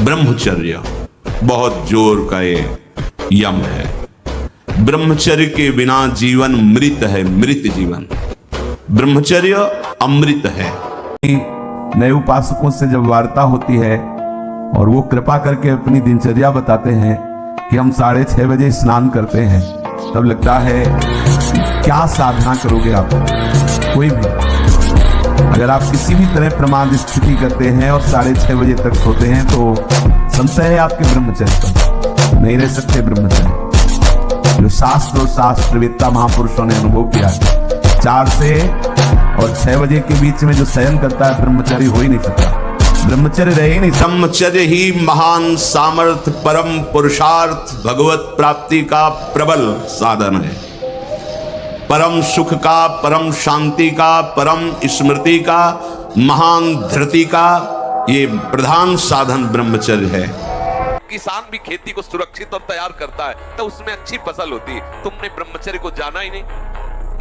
ब्रह्मचर्य बहुत जोर का ये यम है। ब्रह्मचर्य के बिना जीवन मृत है, मृत जीवन। ब्रह्मचर्य अमृत है। नए उपासकों से जब वार्ता होती है और वो कृपा करके अपनी दिनचर्या बताते हैं कि हम 6:30 बजे स्नान करते हैं, तब लगता है क्या साधना करोगे आप। कोई भी अगर आप किसी भी तरह प्रमाद स्थिति करते हैं और 6:30 बजे तक सोते हैं तो संशय है आपके ब्रह्मचर्य पर, नहीं रह सकते ब्रह्मचर्य। जो शास्त्र और शास्त्रवेत्ता महापुरुषों ने अनुभव किया 4 से और 6 बजे के बीच में जो शयन करता है ब्रह्मचारी हो ही नहीं सकता, ब्रह्मचर्य रहे ही नहीं। ब्रह्मचर्य ही महान सामर्थ्य, परम पुरुषार्थ, भगवत प्राप्ति का प्रबल साधन है। परम सुख का, परम शांति का, परम स्मृति का, महान धृति का ये प्रधान साधन ब्रह्मचर्य है। किसान भी खेती को सुरक्षित और तैयार करता है तो उसमें अच्छी फसल होती है। तुमने ब्रह्मचर्य को जाना ही नहीं।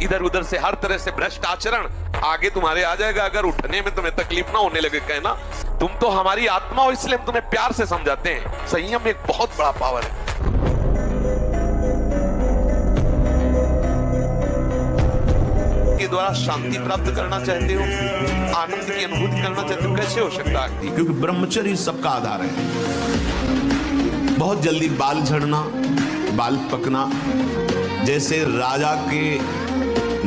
इधर उधर से हर तरह से भ्रष्ट आचरण आगे तुम्हारे आ जाएगा। अगर उठने में तुम्हें तकलीफ ना होने लगे, कहना तुम तो हमारी आत्मा हो, इसलिए हम तुम्हें प्यार से समझाते हैं। संयम एक बहुत बड़ा पावर है। के द्वारा शांति प्राप्त करना चाहते हो, आनंद की अनुभूति करना चाहते हो, कैसे हो सकता है? क्योंकि ब्रह्मचर्य सबका आधार है। बहुत जल्दी बाल झड़ना, बाल पकना, जैसे राजा के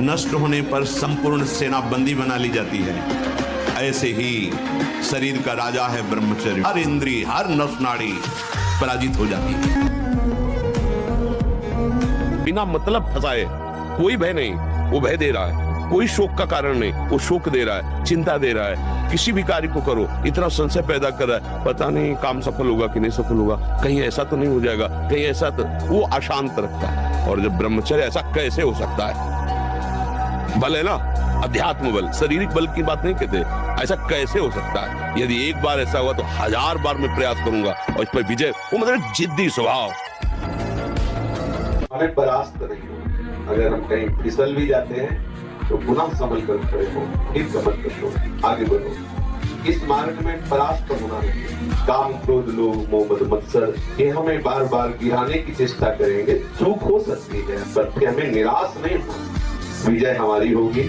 नष्ट होने पर संपूर्ण सेना बंदी बना ली जाती है, ऐसे ही शरीर का राजा है ब्रह्मचर्य। हर इंद्रिय, हर नस नाड़ी पराजित हो जाती है। बिना मतलब फंसाए कोई भय नहीं, वो भय दे रहा है। कोई शोक का कारण नहीं, वो शोक दे रहा है, चिंता दे रहा है। किसी भी कार्य को करो इतना संशय पैदा कर रहा है, पता नहीं काम सफल होगा कि नहीं सफल होगा, कहीं ऐसा तो नहीं हो जाएगा, कहीं ऐसा तो, वो अशांत रखता है। और जब ब्रह्मचर्य, ऐसा कैसे हो सकता है? बल है ना, अध्यात्म बल, शारीरिक बल की बात नहीं कहते। ऐसा कैसे हो सकता है? यदि एक बार ऐसा हुआ तो 1000 बार मैं प्रयास करूंगा और इस पर विजय। वो मतलब जिद्दी स्वभाव। हमें परास्त नहीं हो। अगर हम कहीं फिसल भी जाते हैं तो पुनः संभल कर खड़े हो, फिर समझ कर लो, आगे बढ़ो। इस मार्ग में परास्त होना नहीं। काम, क्रोध, लोभ, मोह, मद, मत्सर ये हमें बार बार गिराने की चेष्टा करेंगे। चूक हो सकती है पर हमें निराश नहीं होना, विजय हमारी होगी।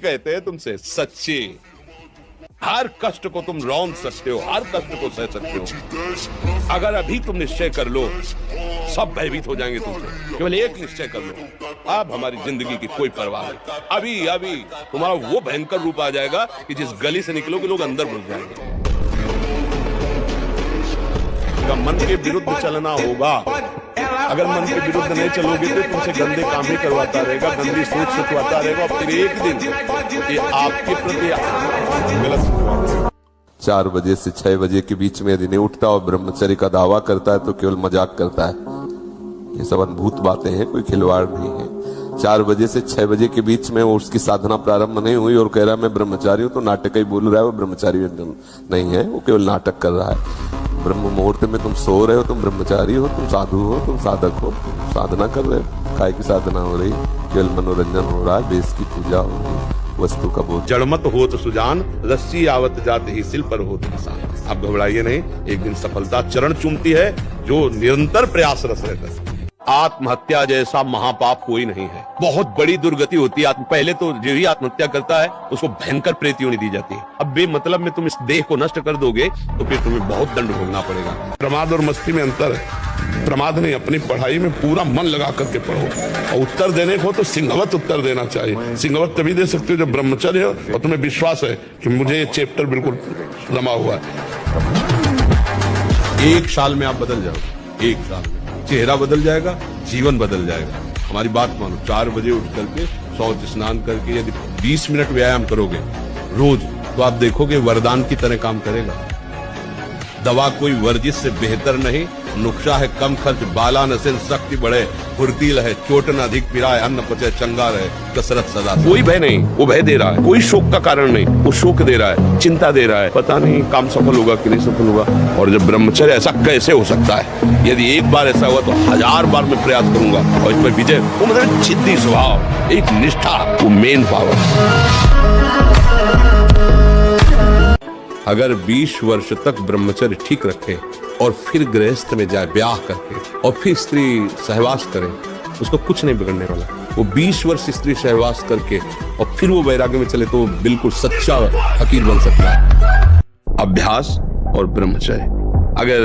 कहते हैं तुमसे सच्चे, हर कष्ट को तुम रौंद सकते हो, हर कष्ट को सह सकते हो। अगर अभी तुम निश्चय कर लो, सब भयभीत हो जाएंगे तुमसे। केवल एक निश्चय कर लो, अब हमारी जिंदगी की कोई परवाह नहीं। अभी अभी तुम्हारा वो भयंकर रूप आ जाएगा कि जिस गली से निकलोगे लोग अंदर घुस जाएंगे। मन के विरुद्ध चलना होगा। अगर मन के विरुद्ध नहीं चलोगे तो तुमसे गंदे काम ही करवाता रहेगा, गंदी सोच सोचवाता रहेगा, और फिर एक दिन ये आपके प्रति गलत। 4 बजे से 6 बजे के बीच में यदि नहीं उठता और ब्रह्मचर्य का दावा करता है तो केवल मजाक करता है। ये सब अद्भुत बातें हैं, कोई खिलवाड़ नहीं है। 4 बजे से 6 बजे के बीच में वो उसकी साधना प्रारंभ नहीं हुई और कह रहा है मैं ब्रह्मचारी हूं, तो नाटक ही बोल रहा है। वो ब्रह्मचारी नहीं है, वो केवल नाटक कर रहा है। ब्रह्म मुहूर्त में तुम सो रहे हो, तुम ब्रह्मचारी हो, तुम साधु हो, तुम साधक हो, साधना कर रहे हो। काय की साधना हो रही, केवल मनोरंजन हो रहा है, देश की पूजा हो रही, वस्तु का बोध। जड़मत हो तो सुजान, रस्सी आवत जाते ही सिल पर हो तो निशान। आप घबराइए नहीं, एक दिन सफलता चरण चूमती है जो निरंतर प्रयासरत रहता है। आत्महत्या जैसा महापाप कोई नहीं है। बहुत बड़ी दुर्गति होती है। पहले तो जो ही आत्महत्या करता है उसको भयंकर प्रेतियों दी जाती है। अब बेमतलब में तुम इस देह को नष्ट कर दोगे तो फिर तुम्हें बहुत दंड भोगना पड़ेगा। प्रमाद और मस्ती में अंतर है। प्रमाद नहीं, अपनी पढ़ाई में पूरा मन लगा करके पढ़ो, और उत्तर देने को तो सिंहवत उत्तर देना चाहिए। सिंहवत तभी दे सकते हो जब ब्रह्मचर्य हो और तुम्हें विश्वास है कि मुझे ये चैप्टर बिल्कुल रमा हुआ है। 1 साल में आप बदल जाओगे, 1 साल में चेहरा बदल जाएगा, जीवन बदल जाएगा। हमारी बात मानो, 4 बजे उठ करके शौच स्नान करके यदि 20 मिनट व्यायाम करोगे रोज, तो आप देखोगे वरदान की तरह काम करेगा। दवा कोई वर्जिश से बेहतर नहीं, नुक्शा है कम खर्च, बाला नसेन शक्ति बढ़े, फुर्ती रहे, चोट न अधिक पिराए, अन्न पचे चंगा रहे, कसरत सदा। कोई भय नहीं, वो भय दे रहा है। कोई शोक का कारण नहीं, वो शोक दे रहा है, चिंता दे रहा है, पता नहीं काम सफल होगा कि नहीं सफल होगा। और जब ब्रह्मचर्य, ऐसा कैसे हो सकता है? यदि एक बार ऐसा हुआ तो 1000 बार मैं प्रयास करूंगा और इस पर विजय। वो मतलब जिद्दी स्वभाव, एक निष्ठा, वो मेन पावर। अगर 20 वर्ष तक ब्रह्मचर्य ठीक रखे और फिर गृहस्थ में जाए ब्याह करके और फिर स्त्री सहवास करे, उसको कुछ नहीं बिगड़ने वाला। वो 20 वर्ष स्त्री सहवास करके और फिर वो वैराग्य में चले तो वो बिल्कुल सच्चा फकीर बन सकता है। अभ्यास और ब्रह्मचर्य, अगर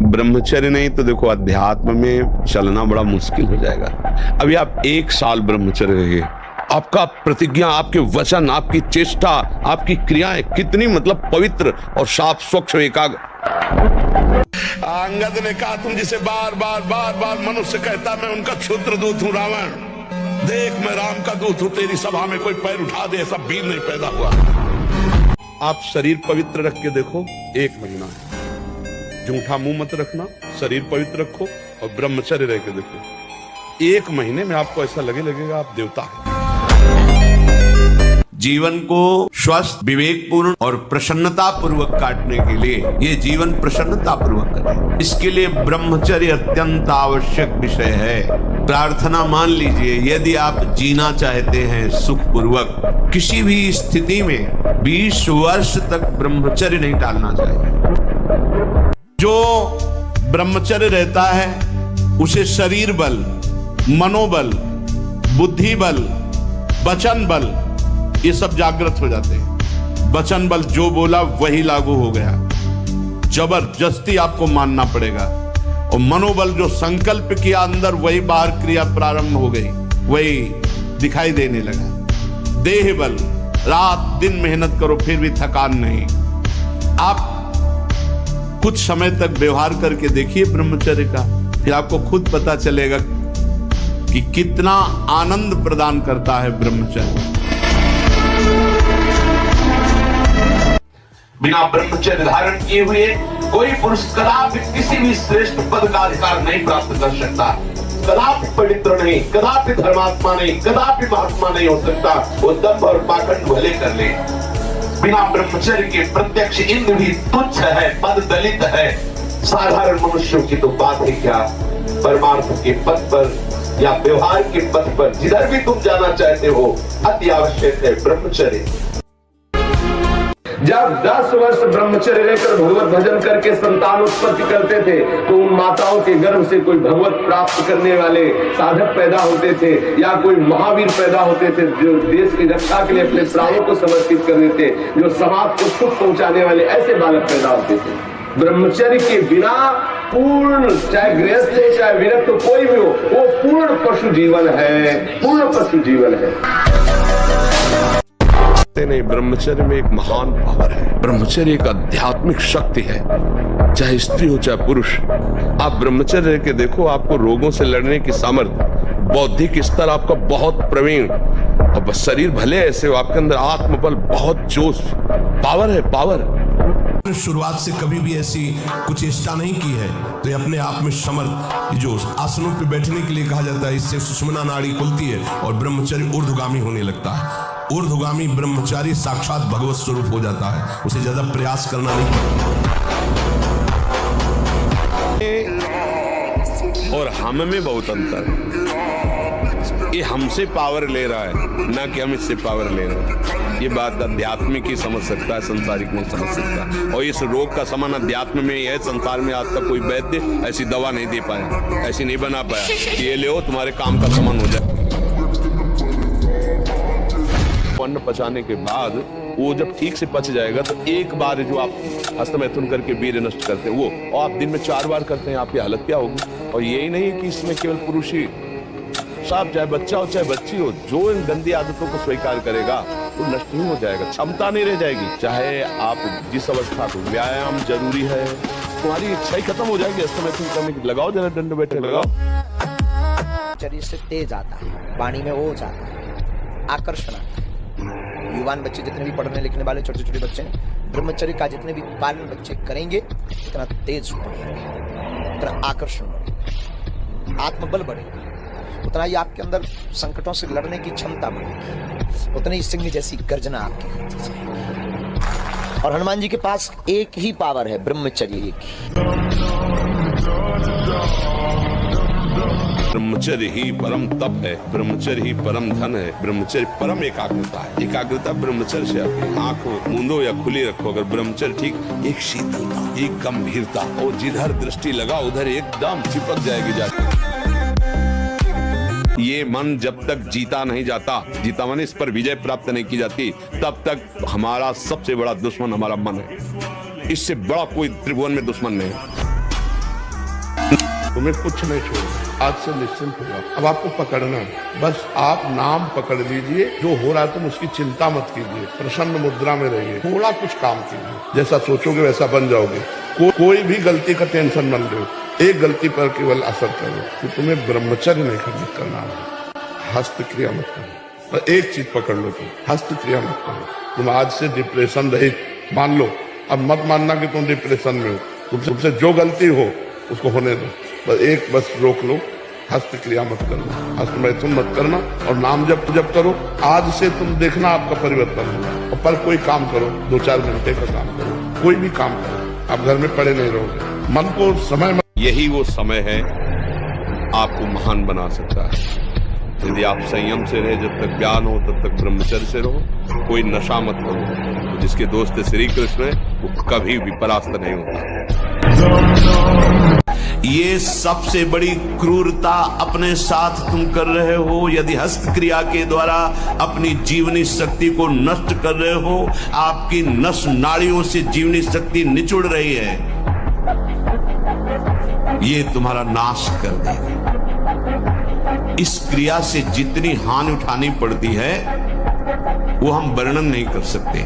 ब्रह्मचर्य नहीं तो देखो अध्यात्म में चलना बड़ा मुश्किल हो जाएगा। अभी आप 1 साल ब्रह्मचर्य रहिए, आपका प्रतिज्ञा, आपके वचन, आपकी चेष्टा, आपकी क्रियाएं कितनी मतलब पवित्र और साफ स्वच्छ एकाग्र। अंगद ने कहा तुम जिसे बार बार मनुष्य कहता मैं उनका क्षुद्र दूत हूं रावण, देख मैं राम का दूत हूं, तेरी सभा में कोई पैर उठा दे ऐसा वीर नहीं पैदा हुआ। आप शरीर पवित्र रख के देखो, 1 महीना है, झूठा मुंह मत रखना, शरीर पवित्र रखो और ब्रह्मचर्य रह के देखो, 1 महीने में आपको ऐसा लगेगा आप देवता हैं। जीवन को स्वस्थ, विवेकपूर्ण और प्रसन्नता पूर्वक काटने के लिए ये जीवन प्रसन्नता पूर्वक करें, इसके लिए ब्रह्मचर्य अत्यंत आवश्यक विषय है। प्रार्थना मान लीजिए, यदि आप जीना चाहते हैं सुखपूर्वक, किसी भी स्थिति में 20 वर्ष तक ब्रह्मचर्य नहीं टालना चाहिए। जो ब्रह्मचर्य रहता है उसे शरीर बल, मनोबल, बुद्धि बल, वचन बल ये सब जागृत हो जाते हैं। वचन बल जो बोला वही लागू हो गया, जबरदस्ती आपको मानना पड़ेगा। और मनोबल जो संकल्प किया अंदर वही बाहर क्रिया प्रारंभ हो गई, वही दिखाई देने लगा। देह बल, रात दिन मेहनत करो फिर भी थकान नहीं। आप कुछ समय तक व्यवहार करके देखिए ब्रह्मचर्य का, फिर आपको खुद पता चलेगा कि कितना आनंद प्रदान करता है ब्रह्मचर्य। बिना ब्रह्मचर्य धारण किए हुए कोई पुरुष कदापि किसी भी श्रेष्ठ पद का अधिकार नहीं प्राप्त कर सकता, कदापि पवित्र नहीं, कदापि धर्मात्मा नहीं, कदापि महात्मा नहीं हो सकता। वो दंभ और पाखंड भले कर ले, बिना ब्रह्मचर्य के प्रत्यक्ष इंद्र भी तुच्छ है, पद दलित है। साधारण मनुष्यों की तो बात ही क्या, परमार्थ के पद पर या व्यवहार के पद पर जिधर भी तुम जाना चाहते हो अति आवश्यक है ब्रह्मचर्य। जब 10 वर्ष ब्रह्मचर्य रहकर भगवत भजन करके संतान उत्पत्ति करते थे तो उन माताओं के गर्भ से कोई भगवत प्राप्त करने वाले साधक पैदा होते थे या कोई महावीर पैदा होते थे जो देश की रक्षा के लिए अपने प्राणों को समर्पित कर देते, जो समाज को सुख पहुंचाने वाले ऐसे बालक पैदा होते थे। ब्रह्मचर्य के बिना पूर्ण, चाहे गृहस्थ हो चाहे विरक्त हो, कोई भी हो, वो पूर्ण पशु जीवन है, पूर्ण पशु जीवन है। नहीं, ब्रह्मचर्य में एक महान पावर है। ब्रह्मचर्य एक आध्यात्मिक शक्ति है, चाहे स्त्री हो चाहे पुरुष। आप ब्रह्मचर्य के देखो, आपको रोगों से लड़ने की सामर्थ्य, बौद्धिक स्तर आपका बहुत प्रवीण, और शरीर भले ऐसे हो, आपके अंदर आत्मबल, बहुत जोश, पावर है, पावर। शुरुआत से कभी भी ऐसी कुछ चेष्टा नहीं की है तो ये अपने आप में समर्थ, जो आसनों पे बैठने के लिए कहा जाता है, इससे सुषुम्ना नाड़ी खुलती है और ब्रह्मचर्य ऊर्ध्वगामी होने लगता है। ऊर्ध्वगामी ब्रह्मचारी साक्षात भगवत स्वरूप हो जाता है, उसे ज्यादा प्रयास करना नहीं पड़ता। और हम में बहुत अंतर है, ये हमसे पावर ले रहा है ना कि हम इससे पावर ले रहे हैं। ये बात आध्यात्मिक ही समझ सकता है, संसारिक नहीं समझ सकता। और इस रोग का समान अध्यात्म में ही है। संसार में आज तक कोई वैद्य ऐसी दवा नहीं दे पाया, ऐसी नहीं बना पाया ये ले तुम्हारे काम का समान हो जाए। अन्न पचाने के बाद वो जब ठीक से पच जाएगा तो एक बार जो आप हस्तमैथुन करके वीर्य नष्ट करते हैं वो, और आप दिन में 4 बार करते हैं, आपकी हालत क्या होगी। और यही नहीं कि इसमें केवल पुरुष ही, साहब चाहे बच्चा हो चाहे बच्ची हो, जो इन गंदी आदतों को स्वीकार करेगा वो नष्ट नहीं हो जाएगा, क्षमता नहीं रह जाएगी। चाहे आप जिस अवस्था को, व्यायाम जरूरी है, तुम्हारी इच्छा ही खत्म हो जाएगी हस्तमैथुन करने की। लगाओ जरा दंड बैठे लगाओ। शरीर से तेज आता है, वाणी में ओज आता है, आकर्षण आता है। युवान बच्चे जितने भी पढ़ने लिखने वाले छोटे छोटे बच्चे हैं, ब्रह्मचर्य का जितने भी पालन बच्चे करेंगे उतना तेज बढ़ेगा, उतना आकर्षण बढ़ेगा, आत्मबल बढ़ेगा, उतना ही आपके अंदर संकटों से लड़ने की क्षमता बढ़ेगी, उतनी ही सिंह जैसी गर्जना आपकी होती जाएगी। और हनुमान जी के पास एक ही पावर है, ब्रह्मचर्य की। ब्रह्मचर्य ही परम तप है, ब्रह्मचर्य ही परम धन है, ब्रह्मचर्य परम एकाग्रता है। एकाग्रता ब्रह्मचर्य से आती है। आंख मूंदो या खुली रखो, अगर ब्रह्मचर्य ठीक, एक शीतलता, एक गंभीरता, और जिधर दृष्टि लगा उधर एकदम चिपक जाएगी जाके। ये मन जब तक जीता नहीं जाता, जीता माने इस पर विजय प्राप्त नहीं की जाती, तब तक हमारा सबसे बड़ा दुश्मन हमारा मन है। इससे बड़ा कोई त्रिभुवन में दुश्मन नहीं है। तुम्हें कुछ नहीं छोड़ना, आज से निश्चिंत हो जाओ। अब आपको पकड़ना है, बस आप नाम पकड़ लीजिए। जो हो रहा है तुम उसकी चिंता मत कीजिए, प्रसन्न मुद्रा में रहिए, थोड़ा कुछ काम कीजिए, जैसा सोचोगे वैसा बन जाओगे। कोई भी गलती का टेंशन मत लो, एक गलती पर केवल असर करो कि तुम्हें ब्रह्मचर्य नहीं करना है, हस्तक्रिया मत करो। पर एक चीज पकड़ लो, तुम हस्तक्रिया मत करो। तुम आज से डिप्रेशन रहित मान लो। अब मत मानना कि तुम डिप्रेशन में हो, तुमसे जो गलती हो उसको होने दो। बस रोक लो, हस्तक्रिया मत करना, हस्तमैथुन मत करना, और नाम जब करो। आज से तुम देखना आपका परिवर्तन होगा। और पर कोई काम करो, 2-4 घंटे का काम करो, कोई भी काम करो, आप घर में पड़े नहीं रहोगे। मन को समय यही वो समय है आपको महान बना सकता है। यदि आप संयम से रहे, जब तक ज्ञान हो तब तक ब्रह्मचर्य से रहो, कोई नशा मत करो। तो जिसके दोस्त श्री कृष्ण है वो कभी भी परास्त नहीं होता। ये सबसे बड़ी क्रूरता अपने साथ तुम कर रहे हो। यदि हस्तक्रिया के द्वारा अपनी जीवनी शक्ति को नष्ट कर रहे हो, आपकी नस नाड़ियों से जीवनी शक्ति निचुड़ रही है, ये तुम्हारा नाश कर देगी। इस क्रिया से जितनी हानि उठानी पड़ती है वो हम वर्णन नहीं कर सकते।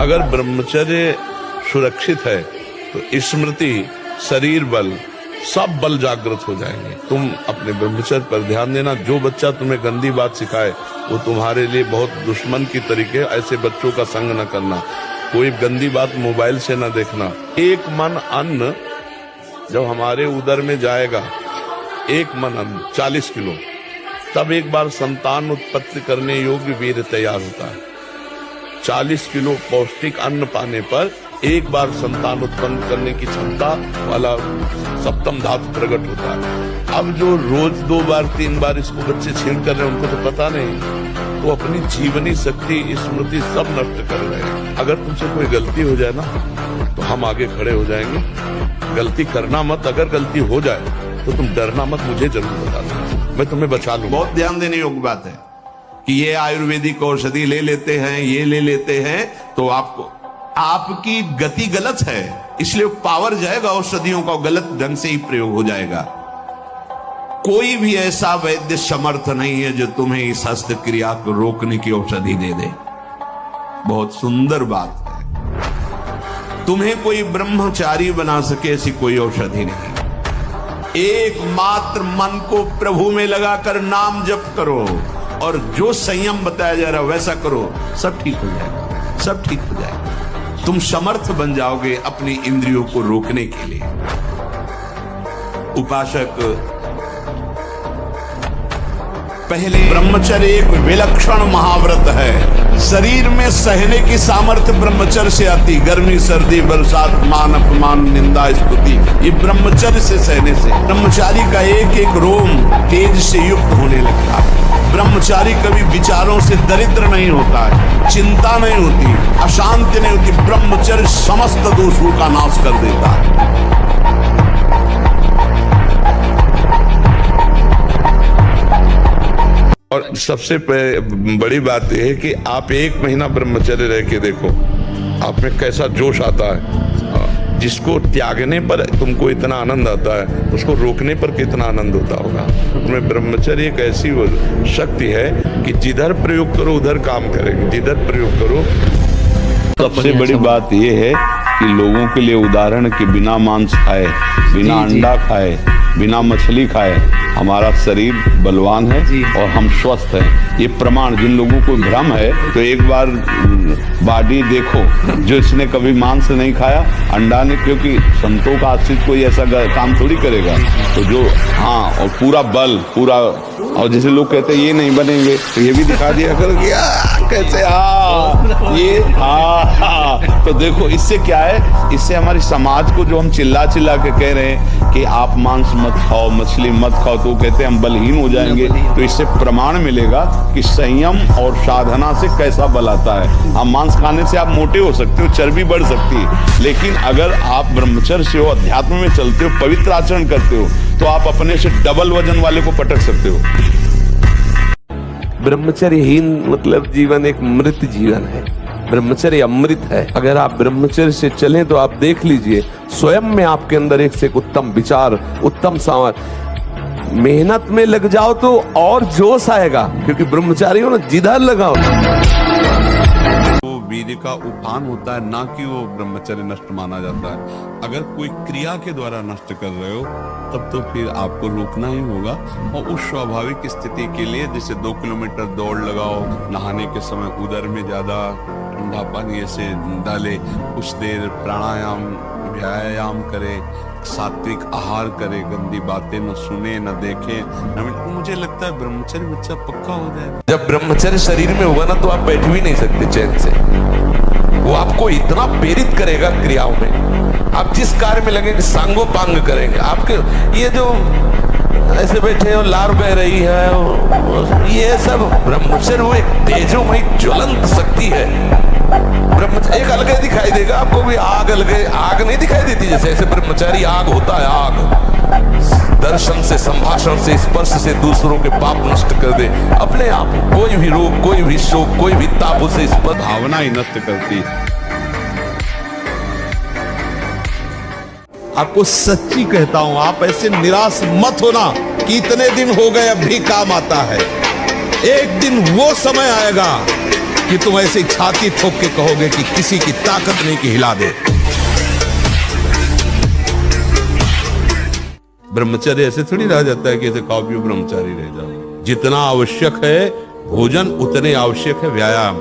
अगर ब्रह्मचर्य सुरक्षित है तो स्मृति, शरीर बल, सब बल जागृत हो जाएंगे। तुम अपने ब्रह्मचर्य पर ध्यान देना। जो बच्चा तुम्हें गंदी बात सिखाए वो तुम्हारे लिए बहुत दुश्मन की तरीके। ऐसे बच्चों का संग न करना, कोई गंदी बात मोबाइल से न देखना। एक मन अन्न जब हमारे उदर में जाएगा, एक मन अन्न 40 किलो, तब एक बार संतान उत्पत्ति करने योग्य वीर्य तैयार होता है। 40 किलो पौष्टिक अन्न पाने पर एक बार संतान उत्पन्न करने की क्षमता वाला सप्तम धातु प्रकट होता है। अब जो रोज 2 बार 3 बार इसको बच्चे छेड़ कर रहे हैं, उनको तो पता नहीं, वो अपनी जीवनी शक्ति, स्मृति सब नष्ट कर रहे हैं। अगर तुमसे कोई गलती हो जाए ना तो हम आगे खड़े हो जाएंगे। गलती करना मत, अगर गलती हो जाए तो तुम डरना मत, मुझे जरूर बता दो, मैं तुम्हें बचा लूंगा। बहुत ध्यान देने योग्य बात है कि ये आयुर्वेदिक औषधि ले लेते हैं, ये ले लेते हैं, तो आपकी गति गलत है, इसलिए पावर जाएगा औषधियों का, गलत ढंग से ही प्रयोग हो जाएगा। कोई भी ऐसा वैद्य समर्थ नहीं है जो तुम्हें इस हस्तक्रिया को रोकने की औषधि दे दे। बहुत सुंदर बात है। तुम्हें कोई ब्रह्मचारी बना सके ऐसी कोई औषधि नहीं। एकमात्र मन को प्रभु में लगाकर नाम जप करो, और जो संयम बताया जा रहा है वैसा करो, सब ठीक हो जाएगा, सब ठीक हो जाएगा। तुम समर्थ बन जाओगे अपनी इंद्रियों को रोकने के लिए। उपासक, पहले ब्रह्मचर्य एक विलक्षण महाव्रत है। शरीर में सहने की सामर्थ्य ब्रह्मचर्य से आती। गर्मी, सर्दी, बरसात, मान अपमान, निंदा, स्तुति, ये ब्रह्मचर्य से सहने से। ब्रह्मचारी का एक एक रोम तेज से युक्त होने लगता है। ब्रह्मचारी कभी विचारों से दरिद्र नहीं होता है, चिंता नहीं होती, अशांति नहीं होती। ब्रह्मचर्य समस्त दोषों का नाश कर देता है। और सबसे बड़ी बात यह है कि आप 1 महीना ब्रह्मचर्य रह के देखो, आप में कैसा जोश आता है। जिसको त्यागने पर तुमको इतना आनंद आता है, उसको रोकने पर कितना आनंद होता होगा। तुम्हें ब्रह्मचर्य एक ऐसी शक्ति है कि जिधर प्रयोग करो उधर काम करेगी, जिधर प्रयोग करो। सबसे बड़ी बात यह है कि लोगों के लिए उदाहरण कि बिना मांस खाए, बिना अंडा खाए, बिना मछली खाए हमारा शरीर बलवान है और हम स्वस्थ हैं। ये प्रमाण, जिन लोगों को भ्रम है तो एक बार बॉडी देखो, जो इसने कभी मांस नहीं खाया, अंडा ने, क्योंकि संतों का आश्रित कोई ऐसा काम थोड़ी करेगा। तो जो और पूरा बल, पूरा, और जैसे लोग कहते हैं ये नहीं बनेंगे, तो ये भी दिखा दिया करो कि कैसे तो देखो इससे क्या है, इससे हमारी समाज को जो हम चिल्ला चिल्ला के कह रहे हैं कि आप मांस मत खाओ, मछली मत खाओ, तो कहते हैं हम बलहीन हो जाएंगे। तो इससे प्रमाण मिलेगा कि संयम और साधना से कैसा बल आता है। आप मांस खाने से आप मोटे हो सकते हो, चर्बी बढ़ सकती है, लेकिन अगर आप ब्रह्मचर्य से हो, अध्यात्म में चलते हो, पवित्र आचरण करते हो, तो आप अपने से डबल वजन वाले को पटक सकते हो। ब्रह्मचर्यहीन मतलब जीवन एक मृत जीवन है। ब्रह्मचर्य अमृत है। अगर आप ब्रह्मचर्य से चलें तो आप देख लीजिए स्वयं में आपके अंदर एक से एक उत्तम विचार, उत्तम सामर्थ्य। मेहनत में लग जाओ तो और जोश आएगा, क्योंकि ब्रह्मचारी हो ना, जिधर लगाओ वो वीर्य का उफान होता है, ना कि वो ब्रह्मचर्य नष्ट माना जाता है। अगर कोई क्रिया के द्वारा नष्ट कर रहे हो तब तो फिर आपको रोकना ही होगा। और उस स्वाभाविक स्थिति के लिए जैसे 2 किलोमीटर दौड़ लगाओ, नहाने के समय उदर में ज्यादा ठंडा पानी ऐसे डाले, कुछ देर प्राणायाम व्यायाम करे, सात्विक आहार करे, गंदी बातें न सुने न देखे न। मुझे लगता है ब्रह्मचर्य बच्चा पक्का हो जाएगा। जब ब्रह्मचर्य शरीर में होगा ना तो आप बैठ भी नहीं सकते चैन से। वो आपको इतना प्रेरित करेगा क्रियाओं में, आप जिस कार्य में लगेंगे सांगो पांग करेंगे। आपके ये जो ऐसे बैठे हो, लार बह रही है, ये सब ब्रह्मचर्य वो एक तेजोमयी ज्वलंत शक्ति है। ब्रह्मचर्य एक अलग दिखाई देगा आपको भी, आग अलग आग नहीं दिखाई देती जैसे, ऐसे ब्रह्मचारी आग होता है। आग दर्शन से, संभाषण से, स्पर्श से दूसरों के पाप नष्ट कर दे अपने आप। कोई भी रोग, कोई भी शोक, कोई भी ताप उसे स्पर्श भावना ही नष्ट करती है। आपको सच्ची कहता हूं, आप ऐसे निराश मत होना कि इतने दिन हो गए अब भी काम आता है। एक दिन वो समय आएगा कि तुम ऐसे छाती ठोक के कहोगे कि किसी की ताकत नहीं कि हिला दे। ब्रह्मचर्य ऐसे थोड़ी रह जाता है कि ऐसे खाओ पियो ब्रह्मचारी रह जाओ। जितना आवश्यक है भोजन, उतने आवश्यक है व्यायाम।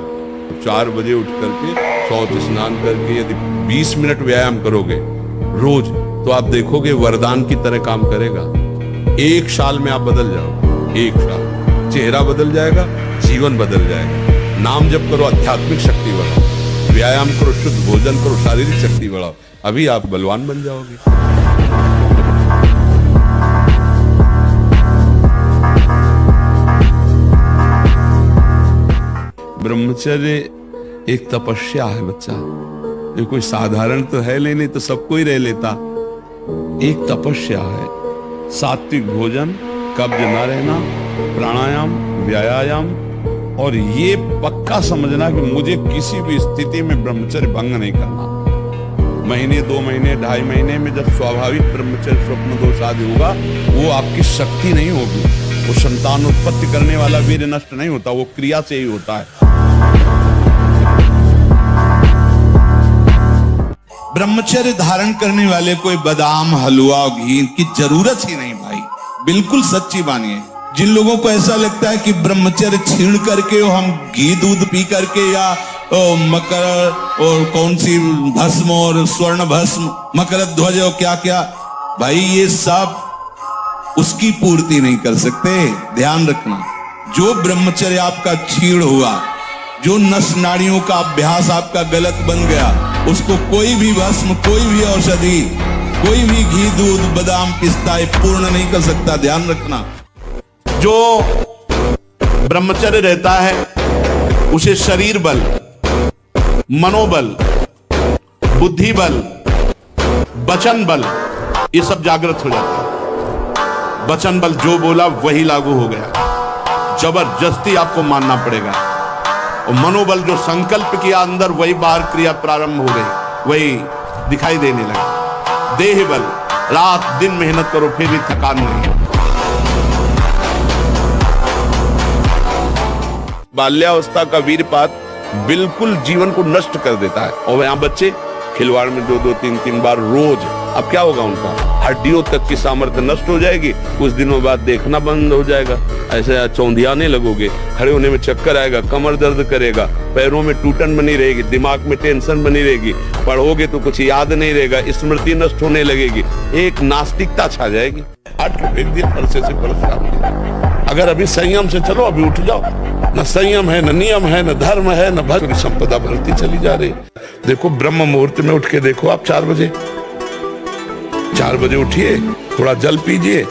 4 बजे उठ करके शौच स्नान करके यदि 20 मिनट व्यायाम करोगे रोज, तो आप देखोगे वरदान की तरह काम करेगा। 1 साल में आप बदल जाओ। 1 साल चेहरा बदल जाएगा, जीवन बदल जाएगा। नाम जप करो, आध्यात्मिक शक्ति बढ़ाओ, व्यायाम करो, शुद्ध भोजन करो, शारीरिक शक्ति बढ़ाओ, अभी आप बलवान बन जाओगे। ब्रह्मचर्य एक तपस्या है बच्चा, ये कोई साधारण तो है नहीं तो सबको ही रह लेता। एक तपस्या है। सात्विक भोजन, कब्ज न रहना, प्राणायाम, व्यायाम, और ये पक्का समझना कि मुझे किसी भी स्थिति में ब्रह्मचर्य भंग नहीं करना। महीने 2 महीने 2.5 महीने में जब स्वाभाविक ब्रह्मचर्य स्वप्न दोष आदि होगा, वो आपकी शक्ति नहीं होगी। वो संतान उत्पत्ति करने वाला वीर्य नष्ट नहीं होता, वो क्रिया से ही होता है। ब्रह्मचर्य धारण करने वाले कोई बादाम, हलवा, घी की जरूरत ही नहीं भाई, बिल्कुल सच्ची मानिए। जिन लोगों को ऐसा लगता है कि ब्रह्मचर्य छीण करके हम घी दूध पी करके या मकर और कौन सी भस्म और स्वर्ण भस्म, मकर ध्वज और क्या क्या, भाई ये सब उसकी पूर्ति नहीं कर सकते। ध्यान रखना, जो ब्रह्मचर्य आपका छीण हुआ, जो नस नाड़ियों का अभ्यास आपका गलत बन गया, उसको कोई भी भस्म, कोई भी औषधि, कोई भी घी दूध बादाम पिस्ता पूर्ण नहीं कर सकता। ध्यान रखना, जो ब्रह्मचर्य रहता है उसे शरीर बल, मनोबल, बुद्धि बल, वचन बल, ये सब जागृत हो जाता है। वचन बल जो बोला वही लागू हो गया, जबरदस्ती आपको मानना पड़ेगा। और मनोबल जो संकल्प किया अंदर, वही बाहर क्रिया प्रारंभ हो गई, वही दिखाई देने लगा। देह बल, रात दिन मेहनत करो फिर भी थकान नहीं। बाल्यावस्था का वीरपात बिल्कुल जीवन को नष्ट कर देता है। और यहाँ बच्चे खिलवाड़ में 2-2, 3-3 बार रोज, अब क्या होगा उनका, हड्डियों तक की सामर्थ्य नष्ट हो जाएगी। कुछ दिनों बाद देखना बंद हो जाएगा, ऐसे चौंधियाने लगोगे, खड़े होने में चक्कर आएगा, कमर दर्द करेगा, पैरों में टूटन बनी रहेगी, दिमाग में टेंशन बनी रहेगी, पढ़ोगे तो कुछ याद नहीं रहेगा, स्मृति नष्ट होने लगेगी, एक नास्तिकता छा जाएगी। हट फेंक दिया, परसे से परस। अगर अभी संयम से चलो, अभी उठ जाओ। न संयम है, न नियम है, न धर्म है, न भक्ति, संपदा बढ़ती चली जा रही। देखो ब्रह्म मुहूर्त में उठ के देखो आप 4 बजे उठिए, थोड़ा जल पीजिए,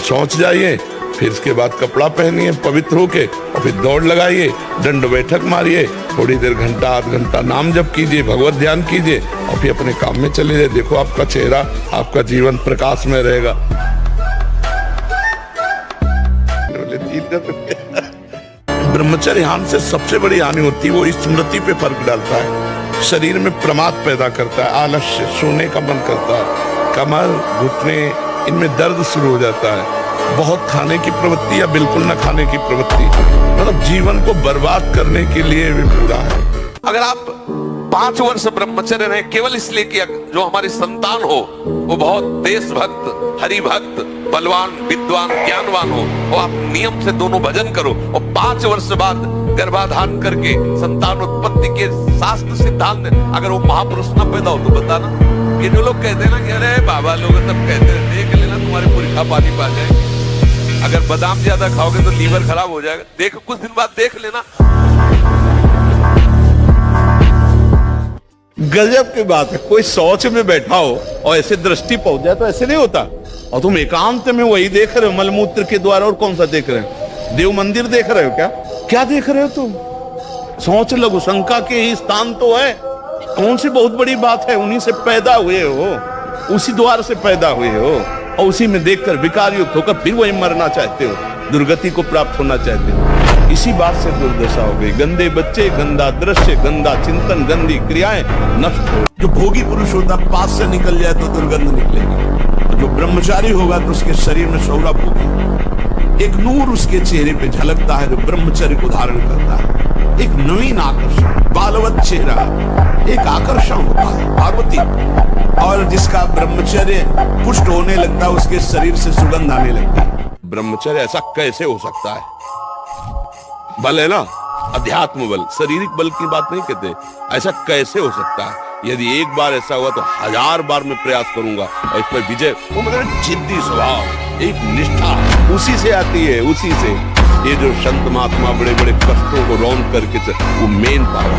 शौच जाइए, फिर इसके बाद कपड़ा पहनिए पवित्र होके, और फिर दौड़ लगाइए, दंड बैठक मारिए, थोड़ी देर घंटा आध घंटा नाम जप कीजिए, भगवत ध्यान कीजिए, और फिर अपने काम में चले जाइए। देखो आपका चेहरा, आपका जीवन प्रकाश में रहेगा। ब्रह्मचर्य हानि से सबसे बड़ी हानि होती है, वो स्मृति पे फर्क डालता है, शरीर में प्रमाद पैदा करता है, आलस्य, सोने का मन करता है, कमर, घुटने, इनमें दर्द शुरू हो जाता है, बहुत खाने की प्रवृत्ति या बिल्कुल न खाने की प्रवृत्ति, मतलब जीवन को बर्बाद करने के लिए भी पूरा है। अगर आप 5 वर्ष ब्रह्मचर्य रहे केवल इसलिए कि जो हमारी संतान हो वो बहुत देशभक्त, हरिभक्त, बलवान, विद्वान, ज्ञानवान हो, और आप नियम से दोनों भजन करो, और 5 वर्ष बाद गर्भाधान करके संतान उत्पत्ति के शास्त्र सिद्धांत अगर वो महापुरुष न पैदा हो तो बताना। ये जो लोग कहते हैं ना कि अरे बाबा लोग सब कहते हैं, देख लेना तुम्हारे पुरखा पानी पा जाए, अगर बादाम ज्यादा खाओगे तो लीवर खराब हो जाएगा, देखो कुछ दिन बाद देख लेना। गजब की बात है, कोई शौच में बैठा हो और ऐसे दृष्टि पहुंच जाए तो ऐसे नहीं होता, और तुम एकांत में वही देख रहे हो मलमूत्र के द्वारा। और कौन सा देख रहे हो? देव मंदिर देख रहे हो क्या? क्या देख रहे हो तुम? सोच लघु शंका के ही स्थान तो है। कौन सी बहुत बड़ी बात है? उन्हीं से पैदा हुए हो, उसी द्वार से पैदा हुए हो, और उसी में देखकर विकार युक्त होकर फिर वही मरना चाहते हो, दुर्गति को प्राप्त होना चाहते हो। इसी बात से दुर्दशा हो गई। गंदे बच्चे, गंदा दृश्य, गंदा चिंतन, गंदी क्रियाएं नष्ट हो। जो भोगी पुरुष होता पास से निकल जाए तो दुर्गंध निकलेगी, और जो ब्रह्मचारी होगा तो उसके शरीर में सौरभ होगी, एक नूर उसके चेहरे पे झलकता है जो ब्रह्मचर्य को धारण करता है, एक नवीन आकर्षण, बालवत चेहरा, एक आकर्षण होता है पार्वती, और जिसका ब्रह्मचर्य पुष्ट होने लगता है उसके शरीर से सुगंध आने लगती है। ब्रह्मचर्य ऐसा कैसे हो सकता है? बल है ना, अध्यात्म बल, शारीरिक बल की बात नहीं कहते, ऐसा कैसे हो सकता है? यदि एक बार ऐसा हुआ तो 1000 बार मैं प्रयास करूंगा और इस पर विजय। वो मतलब जिद्दी स्वभाव, एक निष्ठा उसी से आती है, उसी से। ये जो संत महात्मा बड़े बड़े कष्टों को रौंद करके वो मेन पावर